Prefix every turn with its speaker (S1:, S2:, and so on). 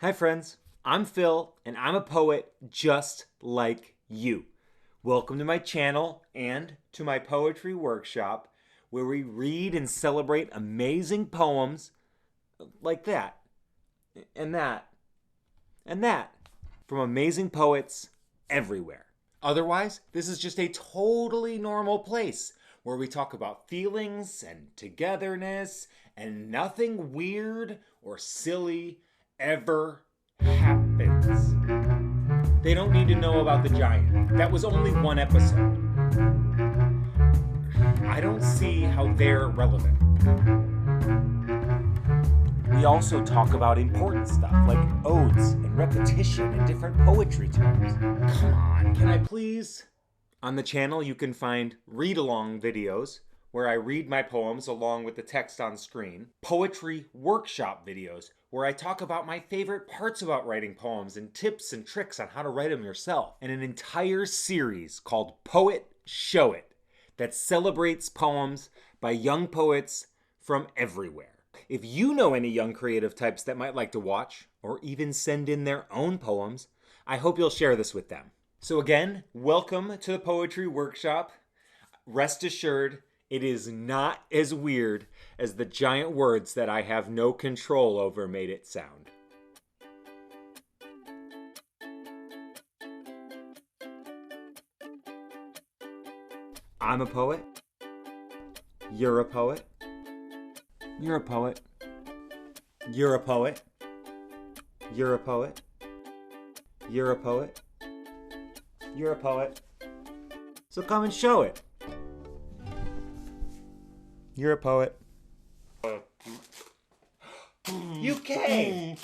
S1: Hi friends, I'm Phil and I'm a poet just like you. Welcome to my channel and to my poetry workshop where we read and celebrate amazing poems like that and that and that from amazing poets everywhere. Otherwise, this is just a totally normal place where we talk about feelings and togetherness and nothing weird or silly ever happens. They don't need to know about the giant. That was only one episode. I don't see how they're relevant. We also talk about important stuff like odes and repetition and different poetry terms. Come on, can I please? On the channel, you can find read-along videos where I read my poems along with the text on screen, poetry workshop videos where I talk about my favorite parts about writing poems and tips and tricks on how to write them yourself, and an entire series called Poet Show It that celebrates poems by young poets from everywhere. If you know any young creative types that might like to watch or even send in their own poems, I hope you'll share this with them. So again, welcome to the Poetry Workshop. Rest assured, it is not as weird as the giant words that I have no control over made it sound. I'm a poet. You're a poet. You're a poet. You're a poet. You're a poet. You're a poet. You're a poet. So come and show it. You're a poet. You came!